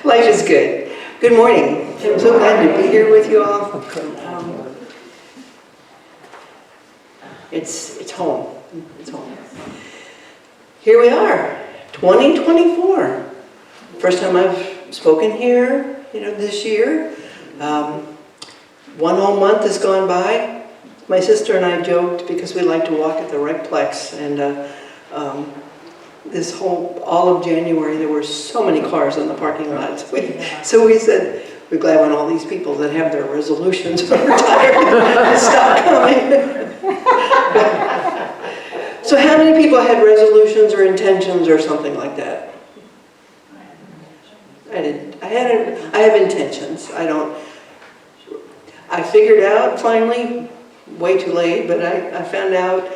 Life is good. Good morning. I'm so glad to be here with you all. It's home. It's home. Here we are, 2024. First time I've spoken here, this year. 1 whole month has gone by. My sister and I joked because we like to walk at the Recplex, and all of January there were so many cars in the parking lots. So we said, we're glad when all these people that have their resolutions are retired stop coming. So how many people had resolutions or intentions or something like that? I did. I have intentions. I figured out finally, way too late, but I found out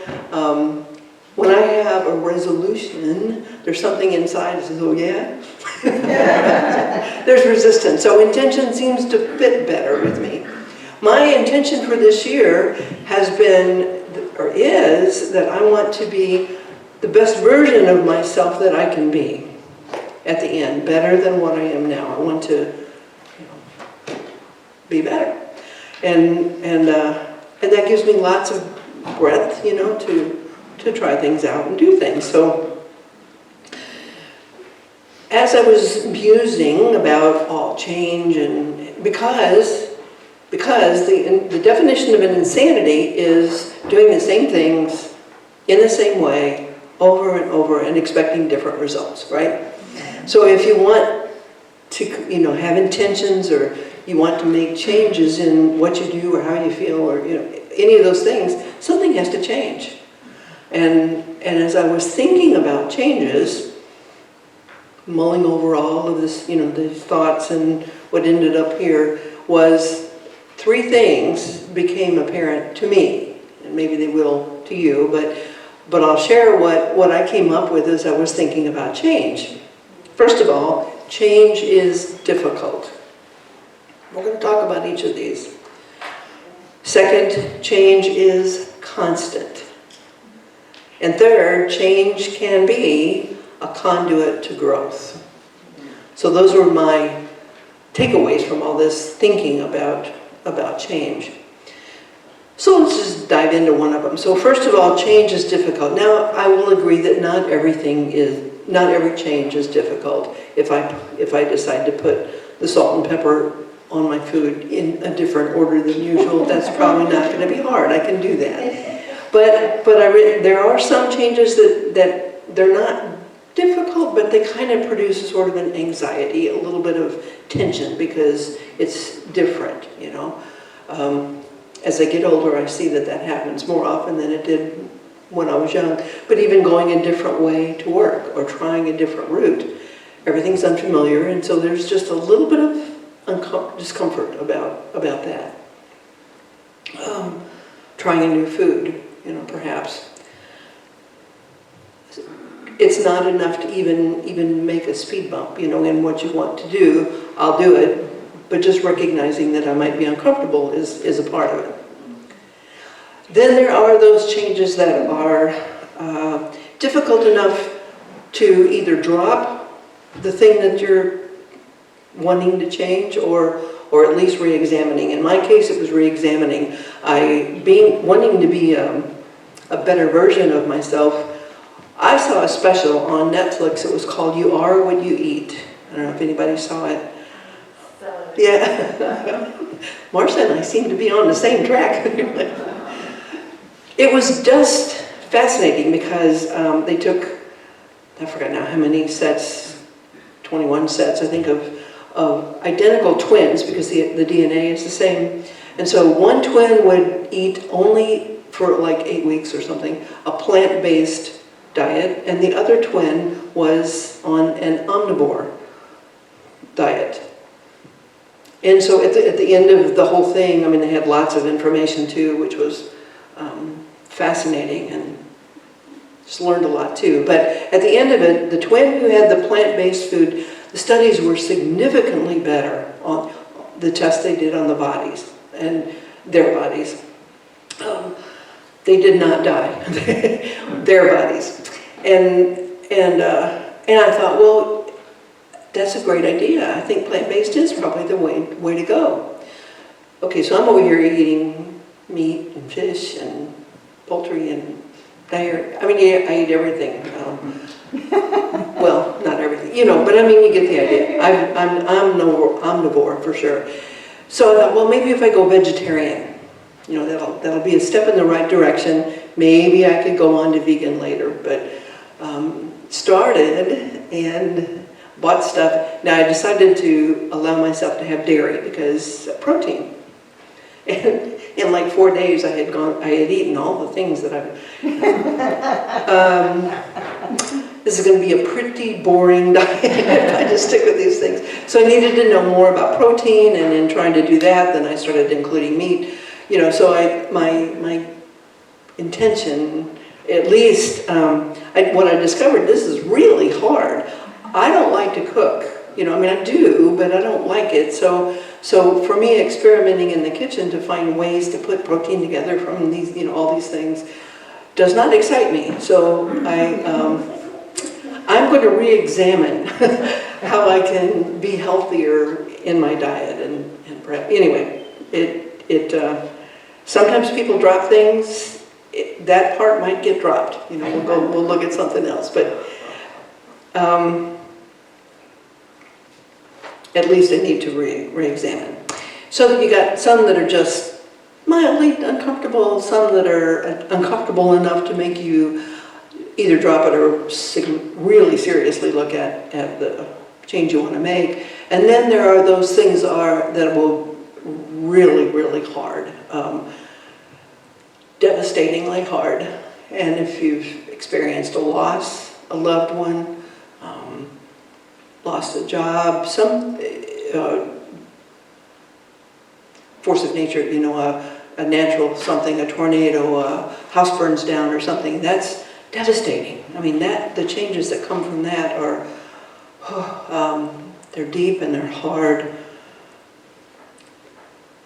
when I have a resolution, there's something inside that says, oh yeah? There's resistance. So intention seems to fit better with me. My intention for this year has been, or is, that I want to be the best version of myself that I can be at the end, better than what I am now. I want to be better. And that gives me lots of breadth, to try things out and do things. So as I was musing about all change, and because the definition of an insanity is doing the same things in the same way over and over and expecting different results, right? So if you want to, have intentions, or you want to make changes in what you do or how you feel, or any of those things, something has to change. And as I was thinking about changes, mulling over all of this, these thoughts, and what ended up here was 3 things became apparent to me, and maybe they will to you, but I'll share what I came up with as I was thinking about change. First of all, change is difficult. We're going to talk about each of these. Second, change is constant. And third, change can be a conduit to growth. So those were my takeaways from all this thinking about change. So let's just dive into one of them. So first of all, change is difficult. Now, I will agree that not every change is difficult. If I decide to put the salt and pepper on my food in a different order than usual, that's probably not going to be hard. I can do that. But there are some changes that they're not difficult, but they kind of produce sort of an anxiety, a little bit of tension, because it's different, As I get older, I see that happens more often than it did when I was young. But even going a different way to work or trying a different route, everything's unfamiliar, and so there's just a little bit of discomfort about that. Trying a new food, perhaps. It's not enough to even make a speed bump, in what you want to do. I'll do it, but just recognizing that I might be uncomfortable is a part of it. Then there are those changes that are difficult enough to either drop the thing that you're wanting to change, or at least re-examining. In my case, it was re-examining. Wanting to be a better version of myself. I saw a special on Netflix. It was called You Are What You Eat. I don't know if anybody saw it. Yeah. Marcia and I seem to be on the same track. It was just fascinating because they took, I forgot now how many sets, 21 sets, I think, of identical twins, because the DNA is the same. And so one twin would eat only for like 8 weeks or something, a plant-based diet, and the other twin was on an omnivore diet. And so at the end of the whole thing, they had lots of information too, which was fascinating, and just learned a lot too. But at the end of it, the twin who had the plant-based food, the studies were significantly better on the tests they did on the bodies, and their bodies. They did not die, their bodies. And I thought, well, that's a great idea. I think plant-based is probably the way to go. Okay, so I'm over here eating meat and fish and poultry and dairy. I mean, I eat everything. Well, not everything, you know, but I mean, you get the idea. I'm omnivore for sure. So I thought, well, maybe if I go vegetarian, you know, that'll be a step in the right direction. Maybe I could go on to vegan later, but started and bought stuff. Now I decided to allow myself to have dairy because protein. And in like 4 days I had eaten all the things that this is going to be a pretty boring diet if I just stick with these things. So I needed to know more about protein, and in trying to do that, then I started including meat. You know, so my intention, at least, what I discovered, this is really hard. I don't like to cook. You know, I mean, I do, but I don't like it. So for me, experimenting in the kitchen to find ways to put protein together from these, you know, all these things, does not excite me. So I'm going to re-examine how I can be healthier in my diet and perhaps, anyway, sometimes people drop things. That part might get dropped. You know, we'll look at something else, but at least I need to re-examine. So you got some that are just mildly uncomfortable, some that are uncomfortable enough to make you either drop it or really seriously look at the change you want to make. And then there are those things that will really, really hard, devastatingly hard. And if you've experienced a loss, a loved one, lost a job, some force of nature, you know, a natural something, a tornado, a house burns down or something, that's devastating. I mean, the changes that come from that are, they're deep and they're hard.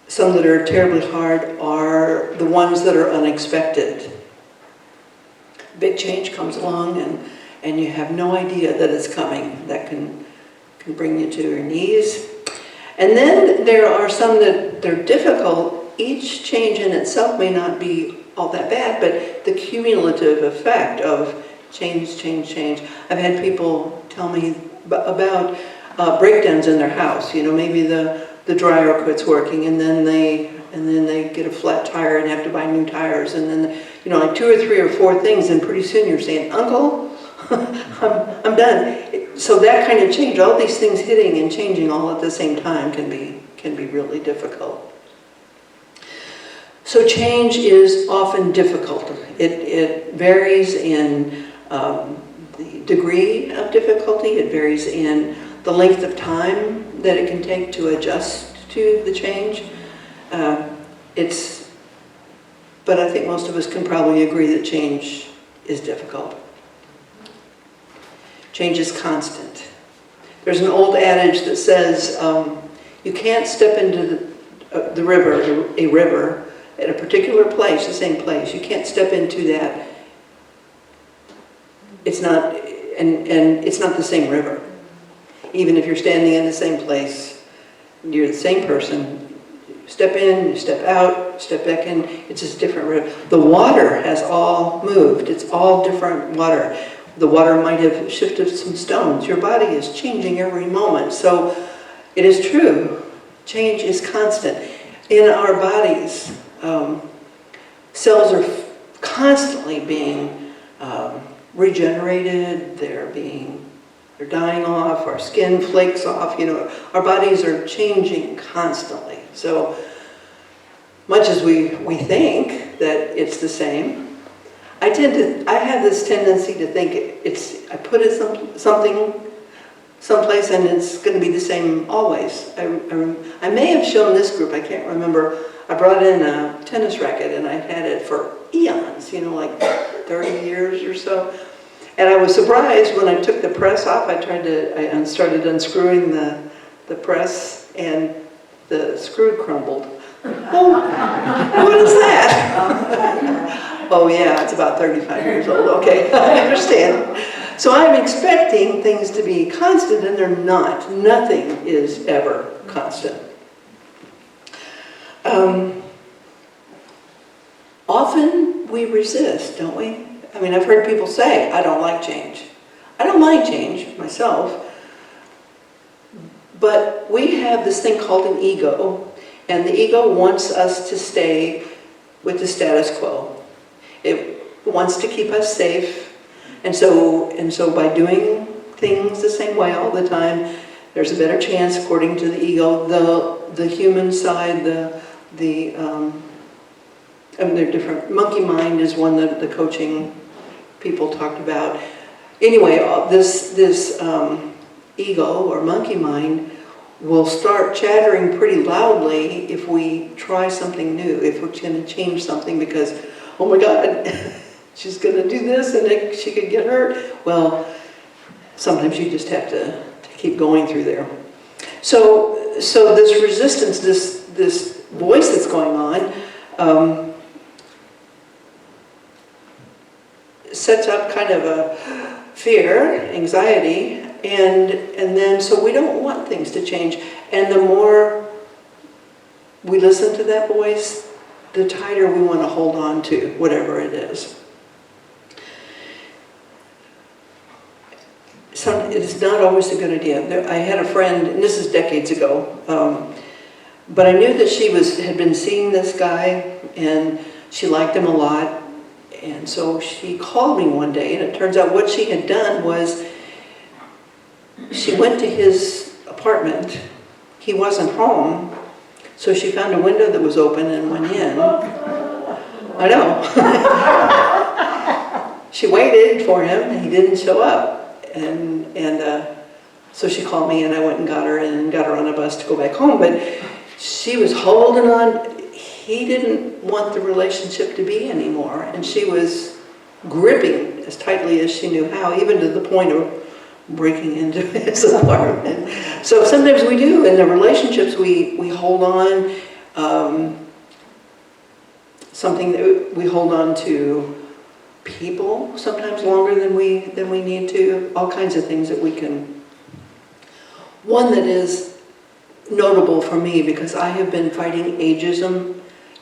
Some that are terribly hard are the ones that are unexpected. Big change comes along and you have no idea that it's coming. That can bring you to your knees. And then there are some that they're difficult. Each change in itself may not be all that bad, but the cumulative effect of change. I've had people tell me about breakdowns in their house. You know, maybe the dryer quits working, and then they get a flat tire and have to buy new tires, and then, you know, like 2 or 3 or 4 things, and pretty soon you're saying, "Uncle, I'm done." So that kind of change, all these things hitting and changing all at the same time, can be really difficult. So change is often difficult. It varies in the degree of difficulty. It varies in the length of time that it can take to adjust to the change. But I think most of us can probably agree that change is difficult. Change is constant. There's an old adage that says you can't step into a river at a particular place, the same place. You can't step into that. It's not, and it's not the same river. Even if you're standing in the same place, you're the same person. You step in, you step out, step back in. It's just a different river. The water has all moved. It's all different water. The water might have shifted some stones. Your body is changing every moment. So it is true. Change is constant. In our bodies, cells are constantly being regenerated. They're dying off. Our skin flakes off. You know, our bodies are changing constantly. So much as we think that it's the same, I have this tendency to think I put it someplace and it's going to be the same always. I may have shown this group, I can't remember. I brought in a tennis racket and I had it for eons, you know, like 30 years or so. And I was surprised when I took the press off. I started unscrewing the press and the screw crumbled. Oh, what is that? Oh yeah, it's about 35 years old. Okay, I understand. So I'm expecting things to be constant, and they're not. Nothing is ever constant. Often we resist, don't we? I mean, I've heard people say, I don't like change. I don't mind change myself, but we have this thing called an ego, and the ego wants us to stay with the status quo. It wants to keep us safe, and so by doing things the same way all the time, there's a better chance, according to the ego. The human side, I mean, they're different. Monkey mind is one that the coaching people talked about. Anyway, this ego or monkey mind will start chattering pretty loudly if we try something new, if we're going to change something, because, oh my God, she's going to do this and then she could get hurt. Well, sometimes you just have to keep going through there. So this resistance, this voice that's going on, sets up kind of a fear, anxiety, and then so we don't want things to change. And the more we listen to that voice, the tighter we want to hold on to whatever it is. It's not always a good idea. I had a friend, and this is decades ago, but I knew that she had been seeing this guy, and she liked him a lot. And so she called me one day, and it turns out what she had done was she went to his apartment. He wasn't home, so she found a window that was open and went in. I know. She waited for him, and he didn't show up. And so she called me, and I went and got her on a bus to go back home. But she was holding on. He didn't want the relationship to be anymore, and she was gripping as tightly as she knew how, even to the point of breaking into his apartment. So sometimes we do in the relationships, we hold on, something that we hold on to people sometimes longer than we need to. All kinds of things that we can. One that is notable for me, because I have been fighting ageism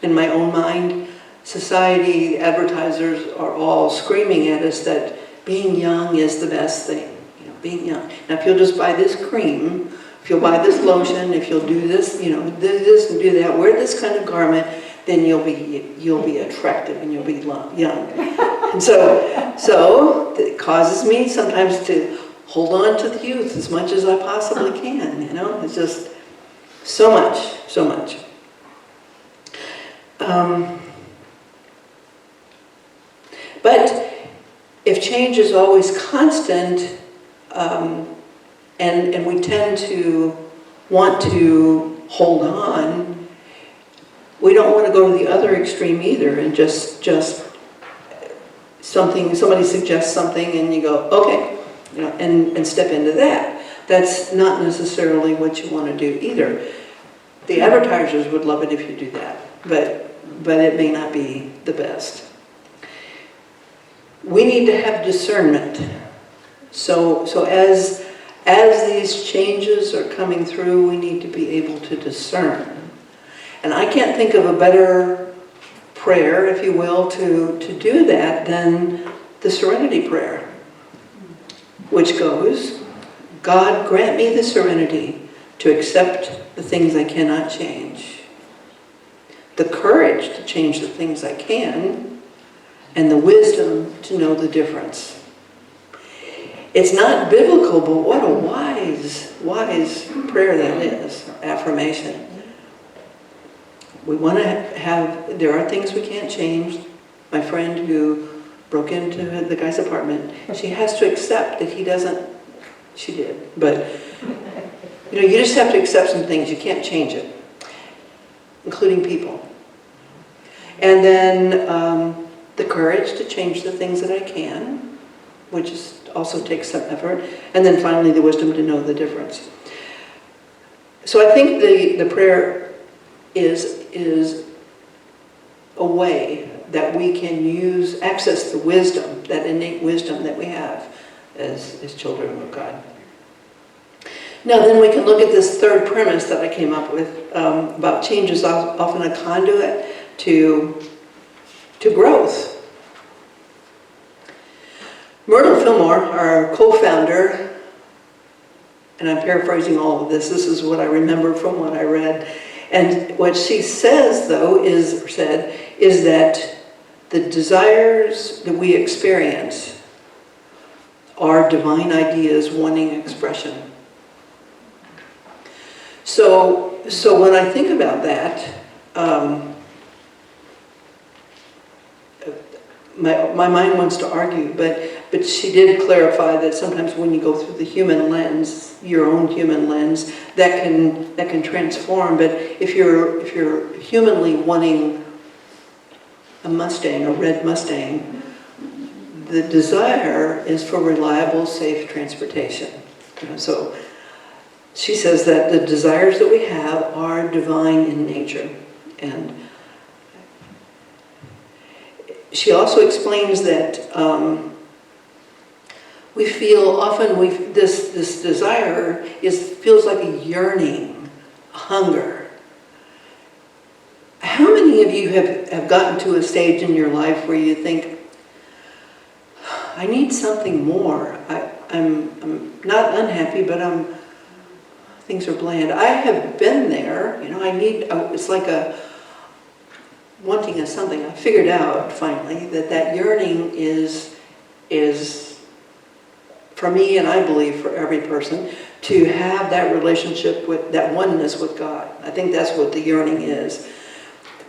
in my own mind. Society, advertisers are all screaming at us that being young is the best thing. You know, being young. Now, if you'll just buy this cream, if you'll buy this lotion, if you'll do this, you know, do this and do that, wear this kind of garment, then you'll be attractive and you'll be young. And so it causes me sometimes to hold on to the youth as much as I possibly can. You know, it's just so much. But if change is always constant, and we tend to want to hold on, we don't want to go to the other extreme either, and just somebody suggests something and you go, okay, you know, and step into that. That's not necessarily what you want to do either. The advertisers would love it if you do that, but it may not be the best. We need to have discernment. So as these changes are coming through, we need to be able to discern. And I can't think of a better prayer, if you will, to do that than the Serenity Prayer, which goes, God, grant me the serenity to accept the things I cannot change, the courage to change the things I can, and the wisdom to know the difference. It's not biblical, but what a wise prayer that is, affirmation. We want to have, there are things we can't change. My friend who broke into the guy's apartment, she has to accept that he doesn't, she did, but you know, you just have to accept some things, you can't change it, including people. And then the courage to change the things that I can, which also takes some effort, and then finally the wisdom to know the difference. So I think the prayer is a way that we can access the wisdom, that innate wisdom that we have as children of God. Now then we can look at this third premise that I came up with about change is often a conduit to growth. Myrtle Fillmore, our co-founder, and I'm paraphrasing all of this, this is what I remember from what I read, and what she says though is that the desires that we experience are divine ideas wanting expression. So when I think about that, my mind wants to argue, but she did clarify that sometimes when you go through the human lens, your own human lens, that can transform. But if you're humanly wanting a Mustang, a red Mustang, the desire is for reliable, safe transportation. So she says that the desires that we have are divine in nature. And she also explains that we feel often this desire feels like a yearning, a hunger. How many of you have gotten to a stage in your life where you think, I need something more. I'm not unhappy, but things are bland. I have been there. It's like wanting something. I figured out finally that yearning is for me, and I believe for every person, to have that relationship with that oneness with God. I think that's what the yearning is.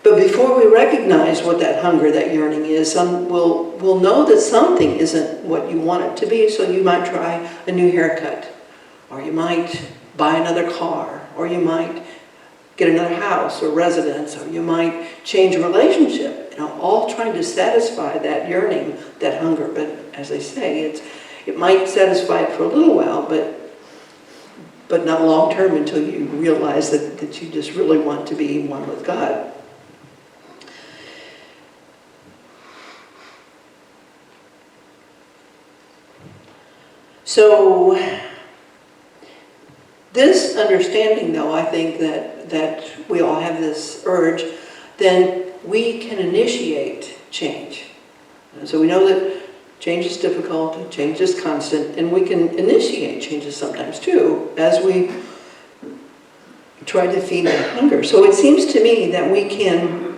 But before we recognize what that hunger, that yearning is, we'll know that something isn't what you want it to be, so you might try a new haircut, or you might buy another car, or you might get another house or residence, or you might change a relationship, all trying to satisfy that yearning, that hunger. But as I say, it might satisfy it for a little while, but not long term until you realize that you just really want to be one with God. So this understanding, though, I think that we all have this urge, then we can initiate change. So we know that change is difficult, change is constant, and we can initiate changes sometimes too, as we try to feed that hunger. So it seems to me that we can,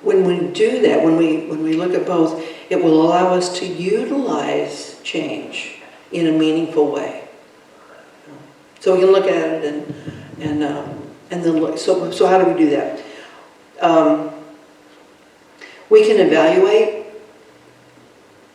when we do that, when we look at both, it will allow us to utilize change in a meaningful way. So we can look at it and then look. So how do we do that? We can evaluate.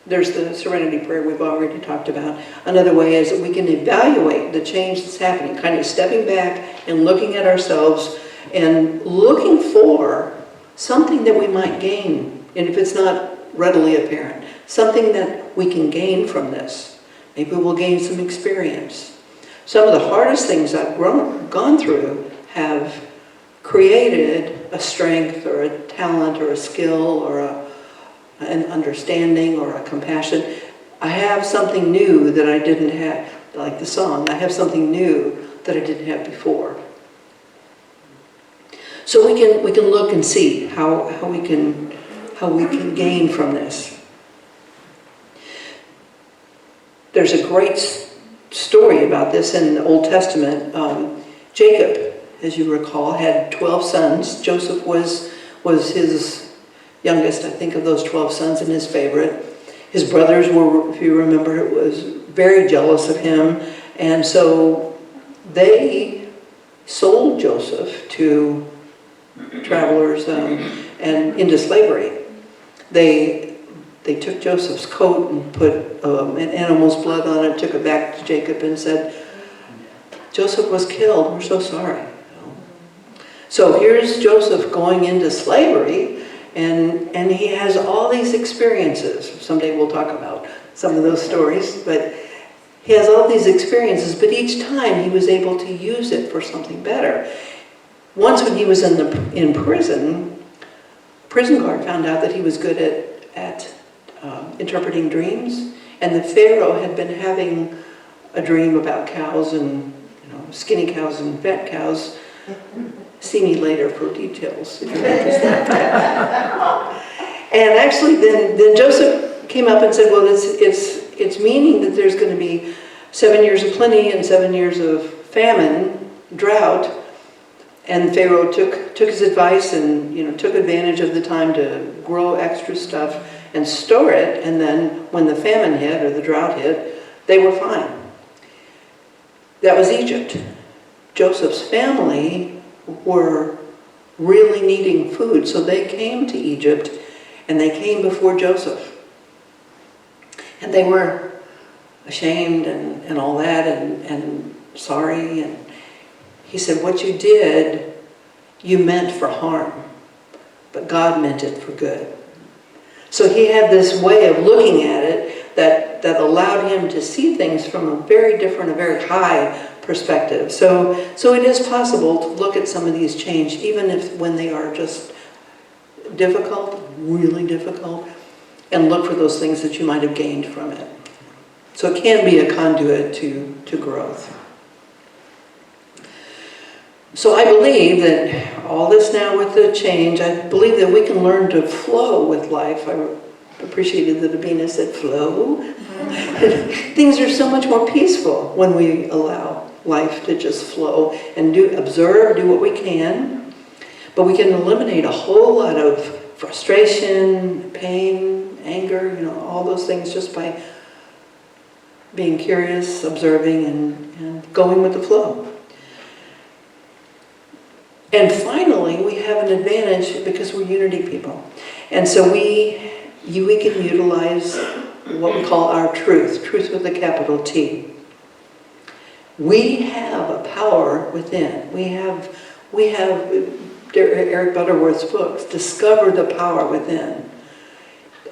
There's the serenity prayer we've already talked about. Another way is that we can evaluate the change that's happening, kind of stepping back and looking at ourselves and looking for something that we might gain. And if it's not readily apparent, something that we can gain from this. Maybe we'll gain some experience. Some of the hardest things I've gone through have created a strength or a talent or a skill or an understanding or a compassion. I have something new that I didn't have, like the song. I have something new that I didn't have before. So we can look and see how we can gain from this. There's a great story about this in the Old Testament. Jacob, as you recall, had 12 sons. Joseph was his youngest, I think, of those 12 sons, and his favorite. His brothers were, if you remember, was very jealous of him, and so they sold Joseph to travelers and into slavery. They took Joseph's coat and put an animal's blood on it, took it back to Jacob and said, Joseph was killed, we're so sorry. So here's Joseph going into slavery, and he has all these experiences. Someday we'll talk about some of those stories, but he has all these experiences, but each time he was able to use it for something better. Once when he was in prison, prison guard found out that he was good at interpreting dreams, and the Pharaoh had been having a dream about cows and skinny cows and fat cows. See me later for details if you're interested. And actually, then Joseph came up and said, "Well, it's meaning that there's going to be 7 years of plenty and 7 years of famine, drought." And Pharaoh took his advice and took advantage of the time to grow extra stuff and store it. And then when the famine hit or the drought hit, they were fine. That was Egypt. Joseph's family were really needing food, so they came to Egypt and they came before Joseph. And they were ashamed and all that and sorry. And he said, "What you did, you meant for harm, but God meant it for good." So he had this way of looking at it that allowed him to see things from a very different, a very high perspective. So it is possible to look at some of these change, even when they are just difficult, really difficult, and look for those things that you might have gained from it. So it can be a conduit to growth. So I believe that all this now with the change, I believe that we can learn to flow with life. I appreciated that Abina said flow. Things are so much more peaceful when we allow life to just flow and observe, do what we can. But we can eliminate a whole lot of frustration, pain, anger, all those things just by being curious, observing, and going with the flow. And finally, we have an advantage because we're unity people. And so we can utilize what we call our truth with a capital T. We have a power within. We have Eric Butterworth's books, Discover the Power Within.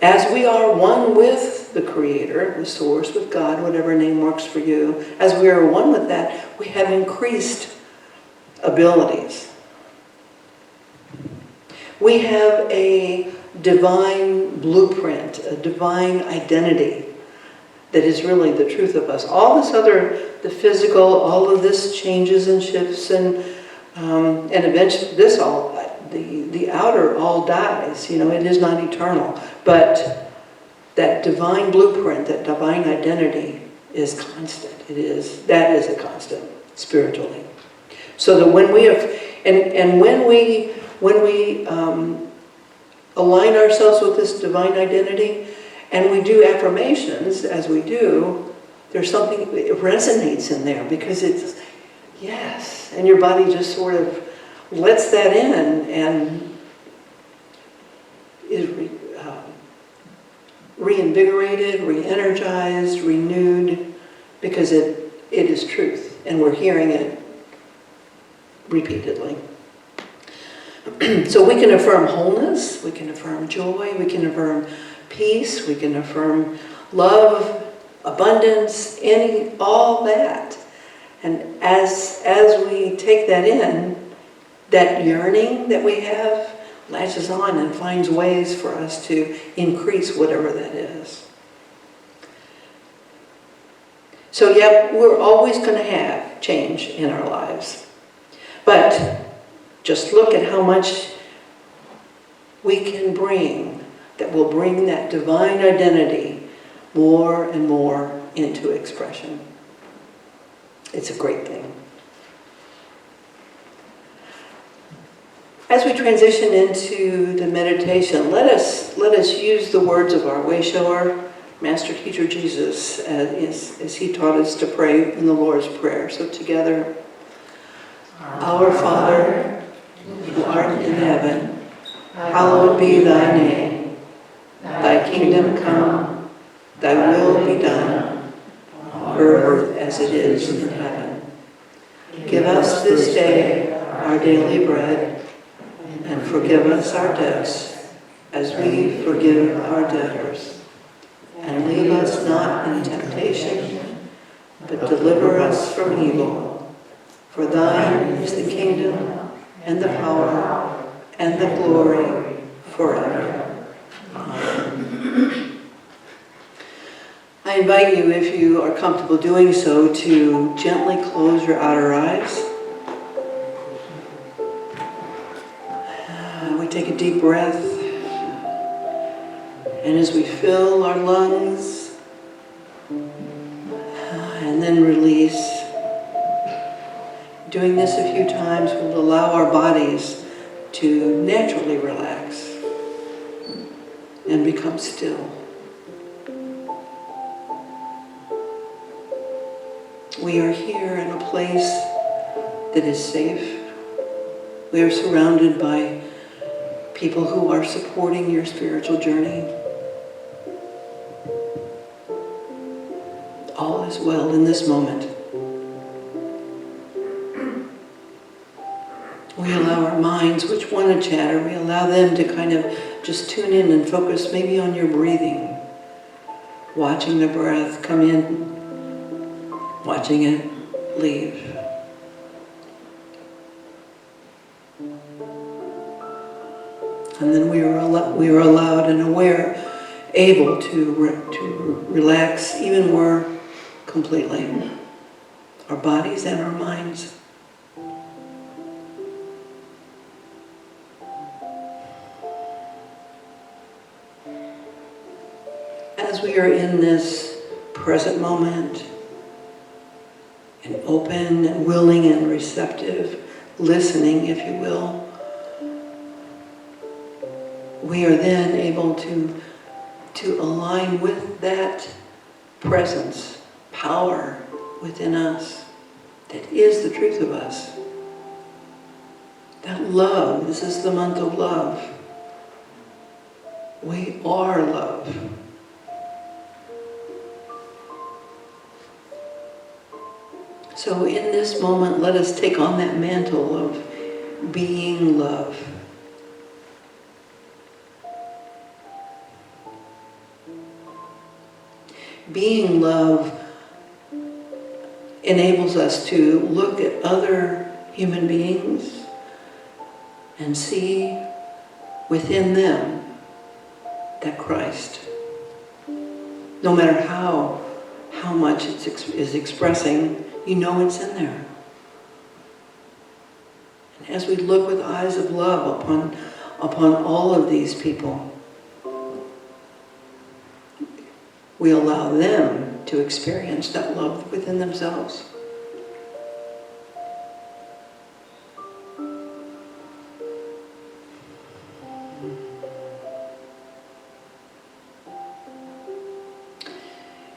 As we are one with the Creator, the Source, with God, whatever name works for you, as we are one with that, we have increased abilities. We have a divine blueprint, a divine identity that is really the truth of us. All this other, the physical, all of this changes and shifts, and eventually the outer all dies. It is not eternal. But that divine blueprint, that divine identity is constant. That is a constant spiritually. So that when we have, when we align ourselves with this divine identity, and we do affirmations as we do, there's something, it resonates in there because it's, yes, and your body just sort of lets that in and is reinvigorated, re-energized, renewed, because it is truth, and we're hearing it repeatedly. So we can affirm wholeness, we can affirm joy, we can affirm peace, we can affirm love, abundance, all that. And as we take that in, that yearning that we have latches on and finds ways for us to increase whatever that is. So yeah, we're always going to have change in our lives. But just look at how much we can bring that will bring that divine identity more and more into expression. It's a great thing. As we transition into the meditation, let us use the words of our way shower, Master Teacher Jesus, as he taught us to pray in the Lord's Prayer. So together, Our Father, who art in heaven, hallowed be thy name. Thy kingdom come, thy will be done, on earth as it is in heaven. Give us this day our daily bread, and forgive us our debts, as we forgive our debtors. And lead us not into temptation, but deliver us from evil. For thine is the kingdom, and the power, and the glory, forever. Amen. I invite you, if you are comfortable doing so, to gently close your outer eyes. We take a deep breath, and as we fill our lungs, and then release, doing this a few times will allow our bodies to naturally relax and become still. We are here in a place that is safe. We are surrounded by people who are supporting your spiritual journey. All is well in this moment. We allow our minds, which want to chatter, we allow them to kind of just tune in and focus maybe on your breathing. Watching the breath come in, watching it leave. And then we are allowed and aware, able to relax even more completely, our bodies and our minds. As we are in this present moment, and open and willing and receptive, listening, if you will, we are then able to align with that presence, power within us that is the truth of us. That love, this is the month of love. We are love. So in this moment, let us take on that mantle of being love. Being love enables us to look at other human beings and see within them that Christ. No matter how much it is expressing, you know it's in there. And as we look with eyes of love upon all of these people, we allow them to experience that love within themselves.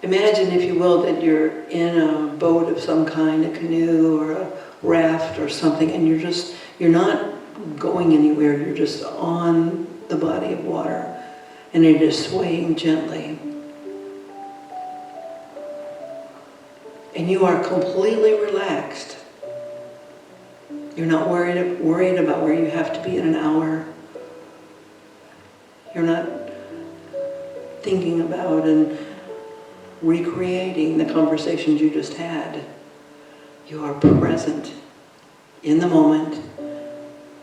Imagine, if you will, that you're in a boat of some kind, a canoe or a raft or something, and you're not going anywhere, you're just on the body of water, and you're just swaying gently. And you are completely relaxed. You're not worried about where you have to be in an hour. You're not thinking about and recreating the conversations you just had. You are present in the moment,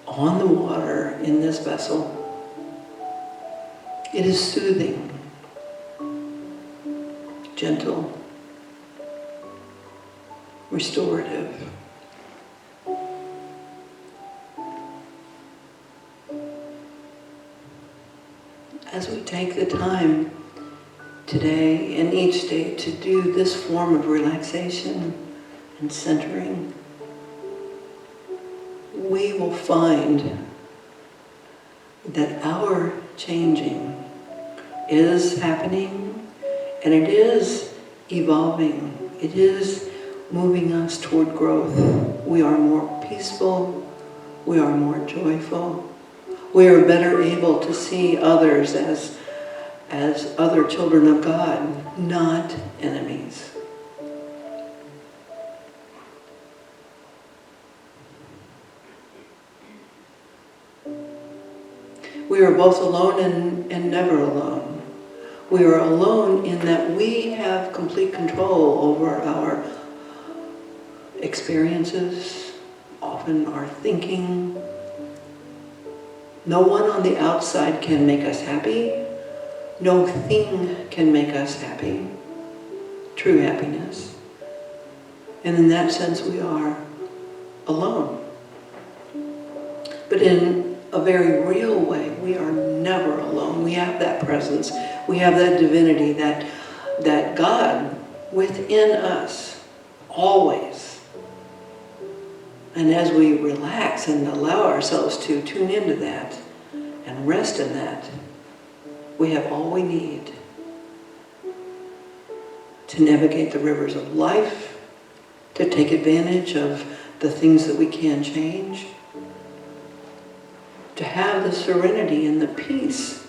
on the water, in this vessel. It is soothing, gentle, restorative. As we take the time today and each day to do this form of relaxation and centering, we will find that our changing is happening and it is evolving. It is moving us toward growth. We are more peaceful. We are more joyful. We are better able to see others as other children of God, not enemies. We are both alone and never alone. We are alone in that we have complete control over our experiences, often our thinking. No one on the outside can make us happy. No thing can make us happy. true happiness. And in that sense, we are alone. But in a very real way, we are never alone. We have that presence. We have that divinity, that God within us, always. And as we relax and allow ourselves to tune into that and rest in that, we have all we need to navigate the rivers of life, to take advantage of the things that we can change, to have the serenity and the peace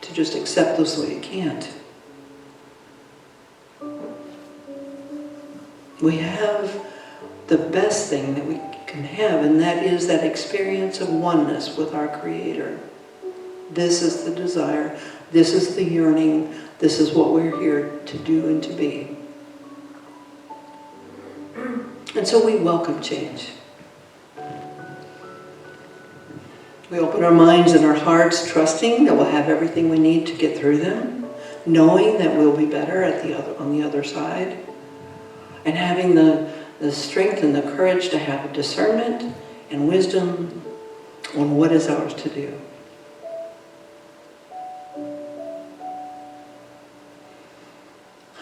to just accept those the way you can't. We have the best thing that we can have, and that is that experience of oneness with our Creator. This is the desire, this is the yearning, this is what we're here to do and to be. And so we welcome change. We open our minds and our hearts, trusting that we'll have everything we need to get through them, knowing that we'll be better on the other side, and having the strength and the courage to have discernment and wisdom on what is ours to do.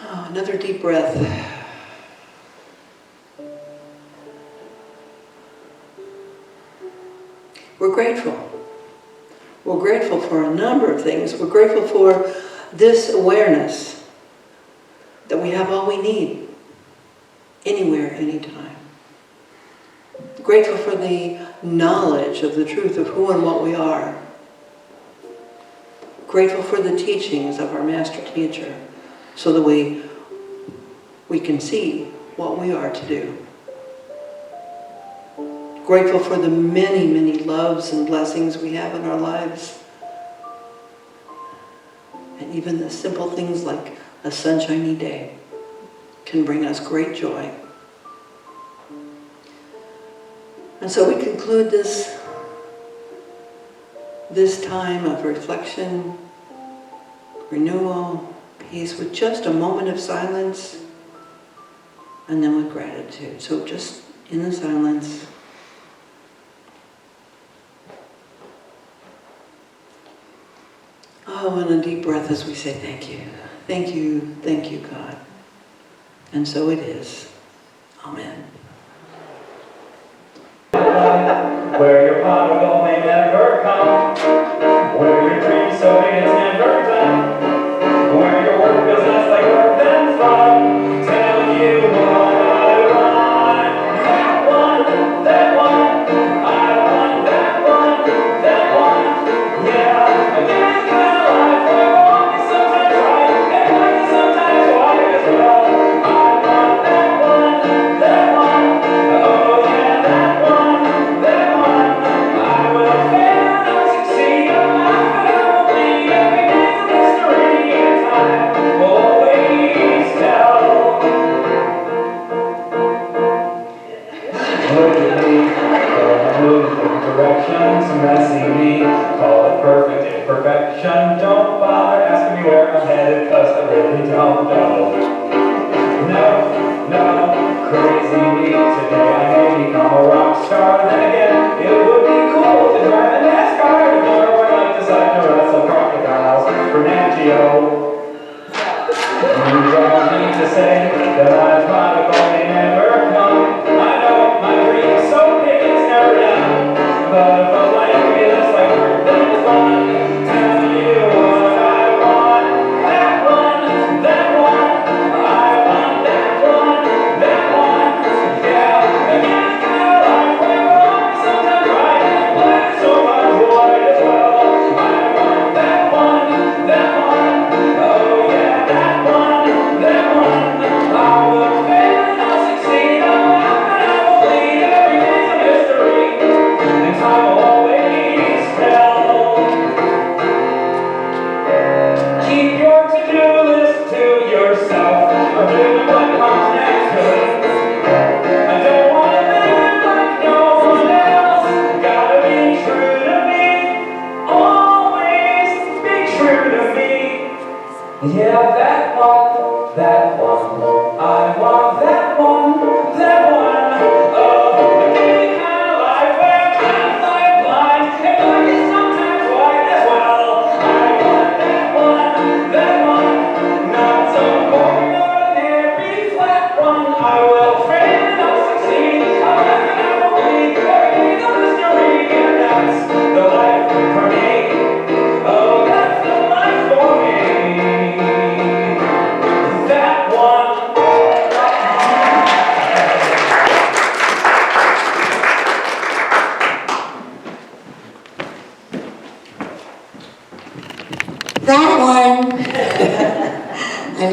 Oh, another deep breath. We're grateful. We're grateful for a number of things. We're grateful for this awareness that we have all we need, anywhere, anytime. Grateful for the knowledge of the truth of who and what we are. Grateful for the teachings of our master teacher, so that we can see what we are to do. Grateful for the many, many loves and blessings we have in our lives. And even the simple things like a sunshiny day can bring us great joy. And so we conclude this time of reflection, renewal, peace, with just a moment of silence, and then with gratitude. So just in the silence, oh, and a deep breath as we say thank you. Thank you, God. And so it is. Amen. Where your prodigal may never come, where your dreams so big it's never done, where your work feels less like work than fun, tell you what I want. That one, that one, I want that one, yeah. I give you my life, where wrong is sometimes right, and right is sometimes wrong as well. I want that one, oh yeah, that one. I will fail and succeed, I will bleed every day's a mystery, and time will always tell. Look at me, don't move in different directions, messy me, call it perfect imperfection. Don't bother asking me where I'm headed, cause I really don't know. No, crazy me, today I may become a rock star. Then again, it would be cool to drive a NASCAR to where I decide to wrestle crocodiles for Nat Geo. You don't need to say that my prodigal may never come. I know my dream's so big it's never done, but if a life really is like work then fun, tell you what I want. That one, I want that one, yeah. Again, it's my life, where wrong is sometimes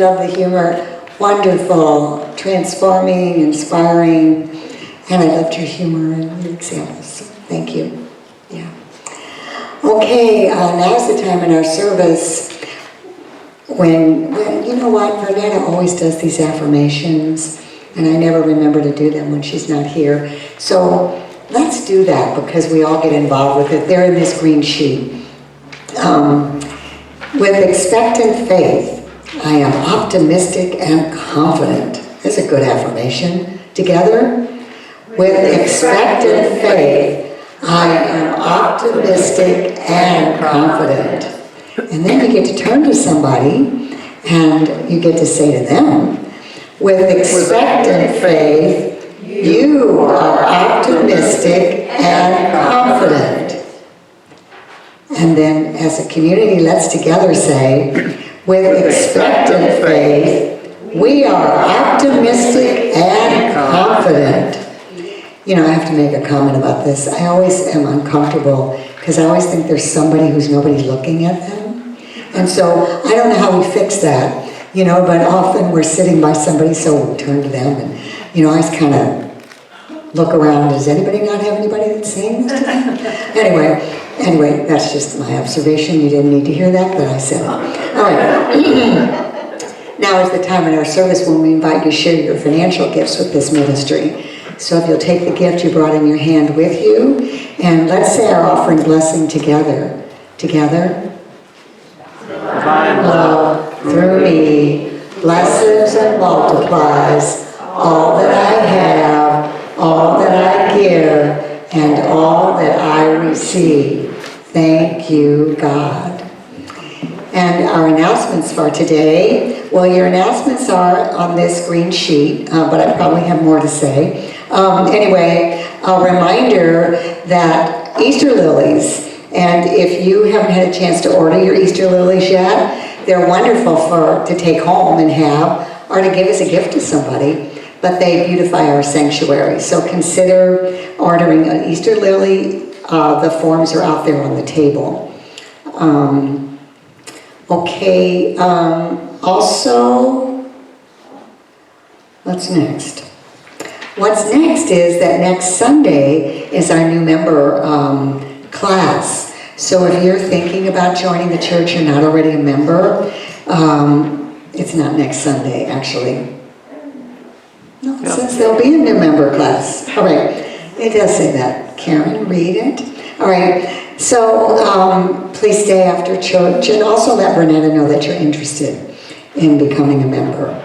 love the humor. Wonderful, transforming, inspiring, and I loved your humor and your examples. So thank you. Yeah. Okay, now's the time in our service when you know what, Vernetta always does these affirmations, and I never remember to do them when she's not here. So let's do that because we all get involved with it. They're in this green sheet. With expectant faith, I am optimistic and confident. That's a good affirmation. Together, with expectant faith, I am optimistic and confident. And then you get to turn to somebody and you get to say to them, with expectant faith, you are optimistic and confident. And then as a community, let's together say, with expectant faith, we are optimistic and confident. You know, I have to make a comment about this. I always am uncomfortable because I always think there's somebody who's nobody looking at them. And so I don't know how we fix that, you know, but often we're sitting by somebody, so we turn to them and, you know, I just kind of look around. Does anybody not have anybody that's saying this to them? Anyway, that's just my observation. You didn't need to hear that, but I said it. All right. Now is the time in our service when we invite you to share your financial gifts with this ministry. So if you'll take the gift you brought in your hand with you, and let's say our offering blessing together. Together. Divine love through me blesses and multiplies all that I have, all that I give, and all that I receive. Thank you, God. And our announcements for today, well, your announcements are on this green sheet, but I probably have more to say. Anyway, a reminder that Easter lilies, and if you haven't had a chance to order your Easter lilies yet, they're wonderful to take home and have, or to give as a gift to somebody, but they beautify our sanctuary. So consider ordering an Easter lily. The forms are out there on the table. Also, what's next? What's next is that next Sunday is our new member class. So if you're thinking about joining the church, you're not already a member, it's not next Sunday, actually. No, it says there'll be a new member class. All right, it does say that. Karen, read it. All right, so please stay after church and also let Bernetta know that you're interested in becoming a member.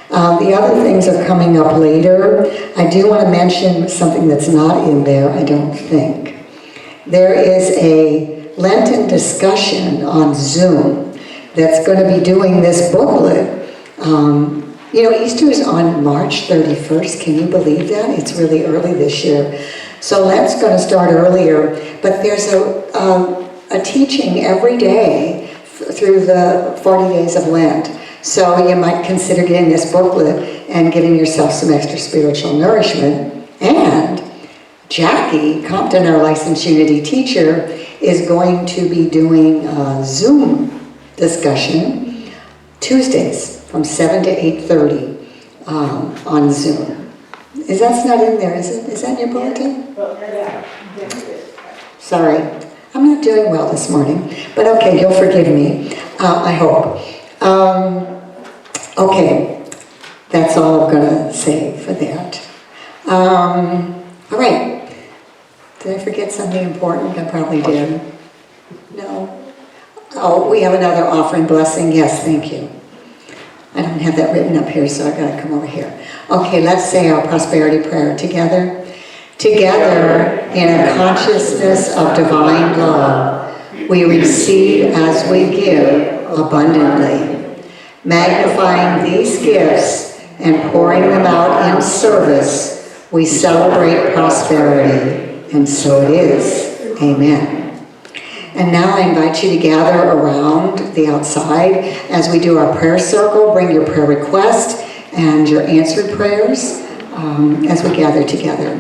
The other things are coming up later. I do want to mention something that's not in there, I don't think. There is a Lenten discussion on Zoom that's going to be doing this booklet. You know, Easter is on March 31st. Can you believe that? It's really early this year. So Lent's going to start earlier, but there's a teaching every day through the 40 days of Lent. So you might consider getting this booklet and giving yourself some extra spiritual nourishment. And Jackie Compton, our licensed Unity teacher, is going to be doing a Zoom discussion Tuesdays from 7 to 8:30 on Zoom. That's not in there, is it? Is that in your bulletin? Sorry, I'm not doing well this morning, but okay, you'll forgive me, I hope. Okay, that's all I'm gonna say for that. All right, did I forget something important? I probably did. No? Oh, we have another offering blessing. Yes, thank you. I don't have that written up here, so I gotta come over here. Okay, let's say our prosperity prayer together. Together, in a consciousness of divine love, we receive as we give abundantly, magnifying these gifts and pouring them out in service. We celebrate prosperity, and so it is. Amen. And now I invite you to gather around the outside as we do our prayer circle. Bring your prayer request and your answered prayers as we gather together.